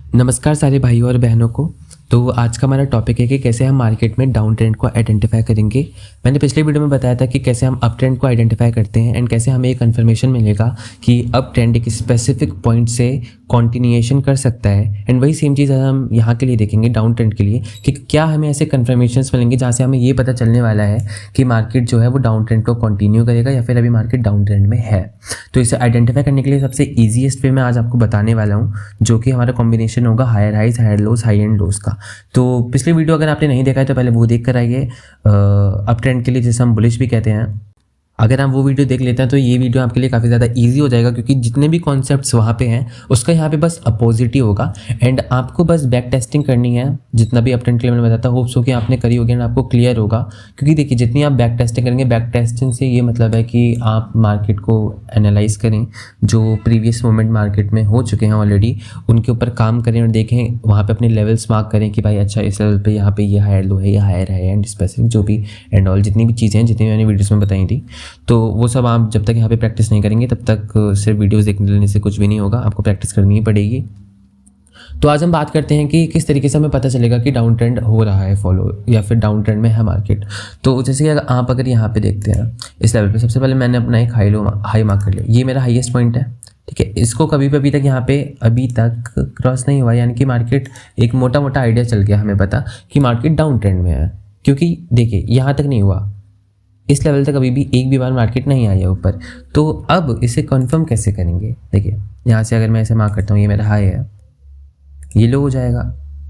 नमस्कार सारे भाइयों और बहनों को। तो आज का हमारा टॉपिक है कि कैसे हम मार्केट में डाउन ट्रेंड को आइडेंटिफाई करेंगे। मैंने पिछले वीडियो में बताया था कि कैसे हम अप ट्रेंड को आइडेंटिफाई करते हैं एंड कैसे हमें एक कन्फर्मेशन मिलेगा कि अप ट्रेंड एक स्पेसिफिक पॉइंट से कॉन्टिन्यूएशन कर सकता है। एंड वही सेम चीज़ हम यहाँ के लिए देखेंगे डाउन ट्रेंड के लिए कि क्या हमें ऐसे कन्फर्मेशंस मिलेंगे जहाँ से हमें ये पता चलने वाला है कि मार्केट जो है वो डाउन ट्रेंड को कंटिन्यू करेगा या फिर अभी मार्केट डाउन ट्रेंड में है। तो इसे आइडेंटिफाई करने के लिए सबसे ईजीएस्ट वे मैं आज आपको बताने वाला हूँ, जो कि हमारा कॉम्बिनेशन होगा higher highs, higher lows, high and lows का। तो पिछली वीडियो अगर आपने नहीं देखा है तो पहले वो देख कर आइए, अप ट्रेंड के लिए जिसे हम बुलिश भी कहते हैं। अगर आप वो वीडियो देख लेते हैं तो ये वीडियो आपके लिए काफ़ी ज़्यादा इजी हो जाएगा, क्योंकि जितने भी कॉन्सेप्ट्स वहाँ पे हैं उसका यहाँ पे बस अपोजिट ही होगा। एंड आपको बस बैक टेस्टिंग करनी है, जितना भी अप ट्रेंड के लिए मैंने बताता, होप्स हो कि आपने करी होगी एंड आपको क्लियर होगा। क्योंकि देखिए, जितनी आप बैक टेस्टिंग करेंगे, बैक टेस्टिंग से ये मतलब है कि आप मार्केट को एनालाइज करें, जो प्रीवियस मोमेंट मार्केट में हो चुके हैं ऑलरेडी उनके ऊपर काम करें और देखें, वहाँ पे अपने लेवल्स मार्क करें कि भाई अच्छा इस लेवल पे यहाँ पे ये हायर लो है, ये हायर है एंड स्पेसिफिक जो भी एंड ऑल जितनी भी चीज़ें हैं, जितनी मैंने वीडियोस में बताई थी, तो वो सब आप जब तक यहाँ पे प्रैक्टिस नहीं करेंगे तब तक सिर्फ वीडियोस देखने लेने से कुछ भी नहीं होगा, आपको प्रैक्टिस करनी ही पड़ेगी। तो आज हम बात करते हैं कि किस तरीके से हमें पता चलेगा कि डाउन ट्रेंड हो रहा है फॉलो या फिर डाउन ट्रेंड में है मार्केट। तो जैसे कि आप अगर यहाँ पे देखते हैं इस लेवल पे, सबसे पहले मैंने अपना एक हाई मार्क कर लिया, ये मेरा हाईएस्ट पॉइंट है, ठीक है। इसको कभी भी अभी तक यहाँ पे अभी तक क्रॉस नहीं हुआ, यानी कि मार्केट एक मोटा मोटा आइडिया चल गया हमें पता कि मार्केट डाउन ट्रेंड में है। क्योंकि देखिए यहाँ तक नहीं हुआ, इस लेवल तक अभी भी एक भी बार मार्केट नहीं आई है ऊपर। तो अब इसे कंफर्म कैसे करेंगे? देखिए यहाँ से अगर मैं ऐसे मार्क करता हूँ, ये मेरा हाई है, ये लो हो जाएगा,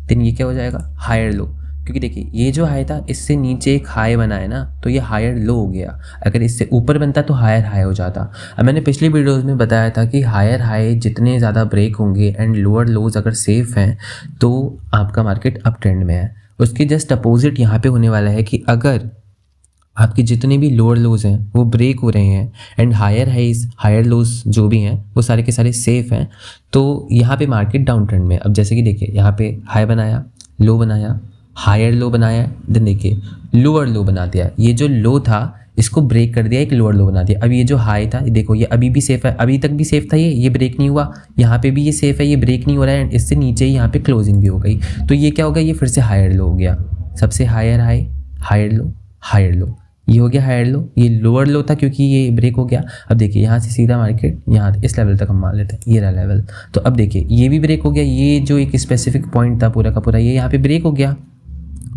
देन ये क्या हो जाएगा, हायर लो। क्योंकि देखिए ये जो हाई था इससे नीचे एक हाई बना है ना, तो ये हायर लो हो गया। अगर इससे ऊपर बनता तो हायर हाई हो जाता। अब मैंने पिछली वीडियोस में बताया था कि हायर हाई जितने ज़्यादा ब्रेक होंगे एंड लोअर लोज अगर सेफ हैं तो आपका मार्केट अप ट्रेंड में है। उसके जस्ट अपोजिट यहाँ पे होने वाला है कि अगर आपके जितने भी लोअर लोज हैं वो ब्रेक हो रहे हैं and higher highs, higher lows जो भी हैं वो सारे के सारे सेफ हैं, तो यहाँ पे मार्केट डाउन ट्रेंड में। अब जैसे कि देखिए यहाँ पे हाई बनाया, लो बनाया, हायर लो बनाया, देन देखिए लोअर लो बना दिया। ये जो लो था इसको ब्रेक कर दिया, एक लोअर लो बना दिया। अब ये जो हाई था देखो ये अभी भी सेफ है, अभी तक भी सेफ था, ये ब्रेक नहीं हुआ। यहाँ पे भी ये सेफ है, ये ब्रेक नहीं हो रहा है एंड इससे नीचे ही यहाँ पे क्लोजिंग भी हो गई। तो ये क्या हो गया, ये फिर से हायर लो हो गया। सबसे higher high, higher low, higher low, ये हो गया हायर लो। ये लोअर लो था क्योंकि ये ब्रेक हो गया। अब देखिए यहाँ से सीधा मार्केट यहाँ इस लेवल तक हम मान लेते हैं, ये रहा लेवल। तो अब देखिए ये भी ब्रेक हो गया, ये जो एक स्पेसिफिक पॉइंट था पूरा का पूरा ये यहाँ पे ब्रेक हो गया।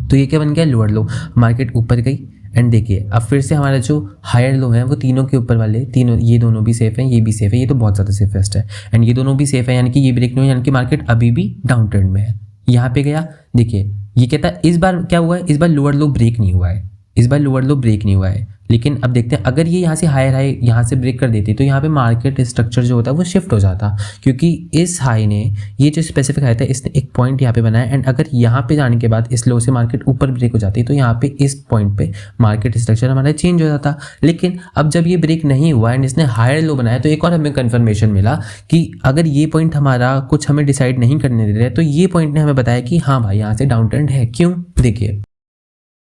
तो ये क्या बन गया, लोअर लो। मार्केट ऊपर गई एंड देखिए अब फिर से हमारा जो हायर लो है वो तीनों के ऊपर वाले तीनों, ये दोनों भी सेफ हैं, ये भी सेफ है, ये तो बहुत ज़्यादा सेफेस्ट है एंड ये दोनों भी सेफ है, यानी कि ये ब्रेक नहीं हुआ, यानी कि मार्केट अभी भी डाउन ट्रेंड में है। यहाँ पे गया, देखिए ये कहता है इस बार क्या हुआ है, इस बार लोअर लो ब्रेक नहीं हुआ है, इस बार लोअर लो ब्रेक नहीं हुआ है। लेकिन अब देखते हैं अगर ये यहाँ से हायर हाई यहाँ से ब्रेक कर देती तो यहाँ पे मार्केट स्ट्रक्चर जो होता है वो शिफ्ट हो जाता, क्योंकि इस हाई ने, ये जो स्पेसिफिक हाई था इसने एक पॉइंट यहाँ पे बनाया एंड अगर यहाँ पे जाने के बाद इस लो से मार्केट ऊपर ब्रेक हो जाती तो यहाँ पे इस पॉइंट पे मार्केट स्ट्रक्चर हमारा चेंज हो जाता। लेकिन अब जब ये ब्रेक नहीं हुआ एंड इसने हायर लो बनाया तो एक और हमें कन्फर्मेशन मिला कि अगर ये पॉइंट हमारा कुछ हमें डिसाइड नहीं करने दे रहा है, तो ये पॉइंट ने हमें बताया कि हाँ भाई यहाँ से डाउन ट्रेंड है। क्यों? देखिए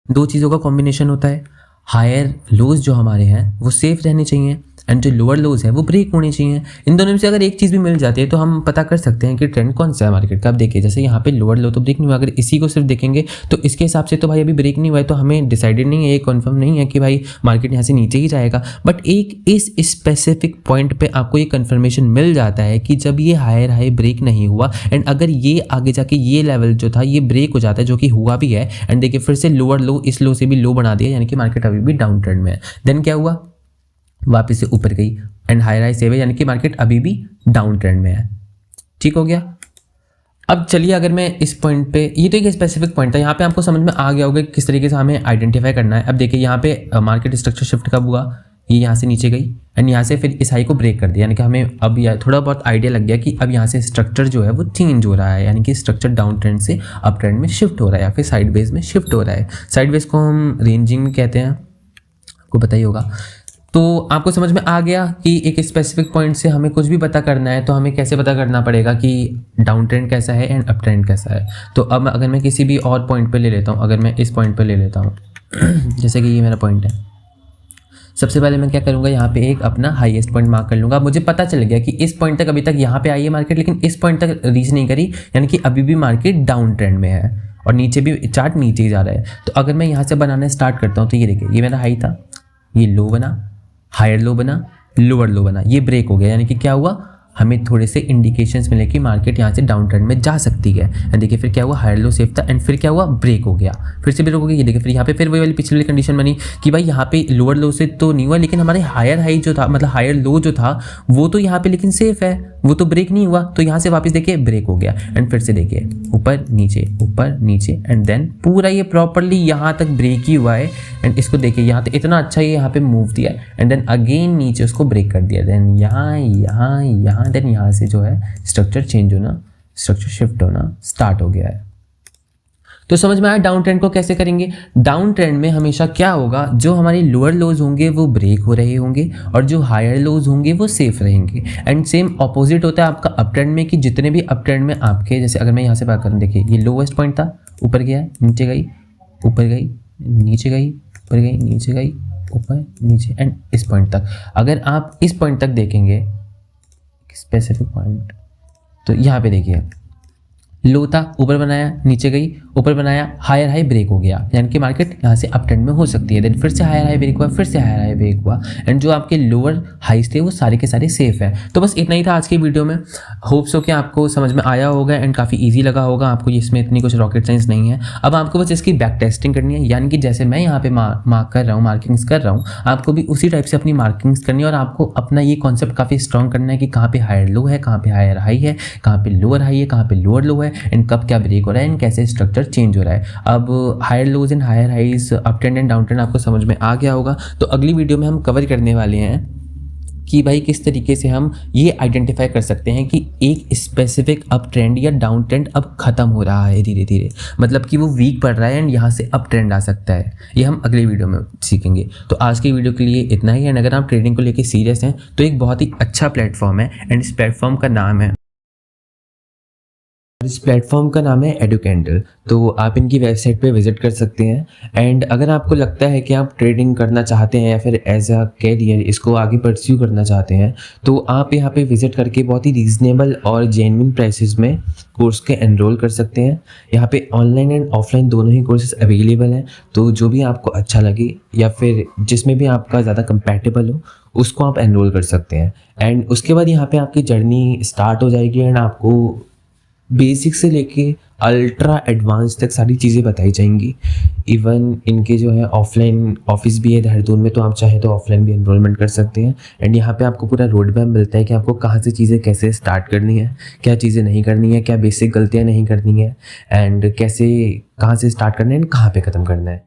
दो चीज़ों का कॉम्बिनेशन होता है, हायर लोज जो हमारे हैं वो सेफ रहने चाहिए एंड जो लोअर लोज है वो ब्रेक होने चाहिए। इन दोनों में से अगर एक चीज़ भी मिल जाती है तो हम पता कर सकते हैं कि ट्रेंड कौन सा है मार्केट का। अब देखिए जैसे यहाँ पे लोअर लो तो ब्रेक नहीं हुआ, अगर इसी को सिर्फ देखेंगे तो इसके हिसाब से तो भाई अभी ब्रेक नहीं हुआ है, तो हमें डिसाइडेड नहीं है, ये कन्फर्म नहीं है कि भाई मार्केट यहाँ से नीचे ही जाएगा। बट एक इस स्पेसिफिक पॉइंट पे आपको ये कन्फर्मेशन मिल जाता है कि जब ये हायर हाई ब्रेक नहीं हुआ एंड अगर ये आगे जाके ये लेवल जो था ये ब्रेक हो जाता है, जो कि हुआ भी है, एंड देखिए फिर से लोअर लो इस लो से भी लो बना दिया, यानी कि मार्केट अभी भी डाउन ट्रेंड में है। देन क्या हुआ, वापस से ऊपर गई एंड हायर हाई सेव है, यानी कि मार्केट अभी भी डाउन ट्रेंड में है। ठीक हो गया। अब चलिए अगर मैं इस पॉइंट पे, ये तो एक स्पेसिफिक पॉइंट था, यहाँ पे आपको समझ में आ गया होगा किस तरीके से हमें आइडेंटिफाई करना है। अब देखिए यहाँ पे मार्केट स्ट्रक्चर शिफ्ट कब हुआ, ये यहाँ से नीचे गई एंड यहाँ से फिर इस हाई को ब्रेक कर दिया, यानी कि हमें अब थोड़ा बहुत आइडिया लग गया कि अब यहाँ से स्ट्रक्चर जो है वो चेंज हो रहा है, यानी कि स्ट्रक्चर डाउन ट्रेंड से अप ट्रेंड में शिफ्ट हो रहा है या फिर साइडवेज में शिफ्ट हो रहा है। साइडवेज को हम रेंजिंग कहते हैं, आपको पता ही होगा। तो आपको समझ में आ गया कि एक स्पेसिफिक पॉइंट से हमें कुछ भी पता करना है तो हमें कैसे पता करना पड़ेगा कि डाउन ट्रेंड कैसा है एंड अप ट्रेंड कैसा है। तो अब अगर मैं किसी भी और पॉइंट पे ले लेता हूँ, अगर मैं इस पॉइंट पे ले लेता हूँ जैसे कि ये मेरा पॉइंट है, सबसे पहले मैं क्या करूँगा, यहाँ पे एक अपना हाईएस्ट पॉइंट मार्क कर लूँगा। मुझे पता चल गया कि इस पॉइंट तक अभी तक यहाँ पे आई है मार्केट, लेकिन इस पॉइंट तक रीच नहीं करी, यानी कि अभी भी मार्केट डाउन ट्रेंड में है और नीचे भी चार्ट नीचे ही जा रहा है। तो अगर मैं यहाँ से बनाना स्टार्ट करता हूँ तो ये देखिए, ये मेरा हाई था, ये लो बना, हायर लो बना, लोअर लो बना, ये ब्रेक हो गया, यानी कि क्या हुआ, हमें थोड़े से इंडिकेशंस मिले कि मार्केट यहाँ से डाउन ट्रेंड में जा सकती है। एंड देखिए फिर क्या हुआ, हायर लो सेफ था एंड फिर क्या हुआ, ब्रेक हो गया, फिर से ब्रेक हो गया। ये देखिए फिर यहाँ पे फिर वही वाली पिछली वाली कंडीशन बनी कि भाई यहाँ पे लोअर लो से तो नहीं हुआ, लेकिन हमारे हायर हाई जो था, मतलब हायर लो जो था वो तो यहाँ पे लेकिन सेफ है, वो तो ब्रेक नहीं हुआ। तो यहाँ से वापस देखिए ब्रेक हो गया एंड फिर से देखिए ऊपर नीचे एंड देन पूरा ये प्रॉपरली यहाँ तक ब्रेक ही हुआ है। एंड इसको देखिए यहाँ तक इतना अच्छा ये यहाँ पे मूव दिया एंड देन अगेन नीचे उसको ब्रेक कर दिया, देन यहाँ देन यहाँ से जो है स्ट्रक्चर चेंज होना, स्ट्रक्चर शिफ्ट होना स्टार्ट हो गया है। तो समझ में आया डाउन ट्रेंड को कैसे करेंगे। डाउन ट्रेंड में हमेशा क्या होगा, जो हमारे लोअर लोज होंगे वो ब्रेक हो रहे होंगे और जो हायर लोज होंगे वो सेफ रहेंगे। एंड सेम ऑपोजिट होता है आपका अप ट्रेंड में, कि जितने भी अप ट्रेंड में आपके, जैसे अगर मैं यहाँ से बात करूँ, देखिए ये लोवेस्ट पॉइंट था, ऊपर गया, नीचे गई, ऊपर गई, नीचे गई, ऊपर गई, नीचे गई, ऊपर नीचे एंड इस पॉइंट तक। अगर आप इस पॉइंट तक देखेंगे स्पेसिफिक पॉइंट, तो यहाँ पे देखिए लो था, ऊपर बनाया, नीचे गई, ऊपर बनाया, हायर हाई ब्रेक हो गया, यानी कि मार्केट यहाँ से अप ट्रेंड में हो सकती है। देन फिर से हायर हाई ब्रेक हुआ, फिर से हायर हाई ब्रेक हुआ एंड जो आपके लोअर हाइस थे वो सारे के सारे सेफ है। तो बस इतना ही था आज की वीडियो में। होप सो कि आपको समझ में आया होगा एंड काफ़ी ईजी लगा होगा आपको, इसमें इतनी कुछ रॉकेट साइंस नहीं है। अब आपको बस इसकी बैक टेस्टिंग करनी है, यानी कि जैसे मैं यहाँ पे मार्क कर रहा हूँ, मार्किंग्स कर रहा हूँ, आपको भी उसी टाइप से अपनी मार्किंग्स करनी है और आपको अपना ये कॉन्सेप्ट काफ़ी स्ट्रॉन्ग करना है कि कहाँ पे हायर लो है, कहाँ पे हायर हाई है, कहाँ पे लोअर हाई है, कहाँ पे लोअर लो है एंड कब क्या ब्रेक हो रहा है एंड कैसे स्ट्रक्चर चेंज हो रहा है। अब higher lows and higher highs, up trend and down trend आपको समझ में आ गया होगा। तो अगली वीडियो में हम कवर करने वाले हैं कि भाई किस तरीके से हम ये आइडेंटिफाई कर सकते हैं कि एक स्पेसिफिक अप ट्रेंड या डाउन ट्रेंड अब खत्म हो रहा है धीरे धीरे, मतलब कि वो वीक पड़ रहा है एंड यहाँ से अप ट्रेंड आ सकता है। ये हम अगली वीडियो में सीखेंगे। तो आज की वीडियो के लिए इतना ही है। अगर आप ट्रेडिंग को लेकर सीरियस हैं तो एक बहुत ही अच्छा प्लेटफॉर्म है एंड इस प्लेटफॉर्म का नाम है एडुकेंडल। तो आप इनकी वेबसाइट पे विजिट कर सकते हैं एंड अगर आपको लगता है कि आप ट्रेडिंग करना चाहते हैं या फिर एज अ कैरियर इसको आगे परस्यू करना चाहते हैं, तो आप यहाँ पे विजिट करके बहुत ही रीज़नेबल और जेन्युइन प्राइसेस में कोर्स के एनरोल कर सकते हैं। यहाँ पे ऑनलाइन एंड ऑफलाइन दोनों ही कोर्सेज अवेलेबल हैं, तो जो भी आपको अच्छा लगे या फिर जिसमें भी आपका ज़्यादा कंपैटिबल हो उसको आप एनरोल कर सकते हैं। एंड उसके बाद यहाँ पे आपकी जर्नी स्टार्ट हो जाएगी एंड आपको बेसिक से लेके अल्ट्रा एडवांस तक सारी चीज़ें बताई जाएंगी। इवन इनके जो है ऑफलाइन ऑफिस भी है देहरादून में, तो आप चाहें तो ऑफलाइन भी एनरोलमेंट कर सकते हैं। एंड यहाँ पे आपको पूरा रोड मैप मिलता है कि आपको कहाँ से चीज़ें कैसे स्टार्ट करनी है, क्या चीज़ें नहीं करनी है, क्या बेसिक गलतियाँ नहीं करनी है एंड कैसे कहाँ से स्टार्ट करना है एंड कहाँ पे ख़त्म करना है।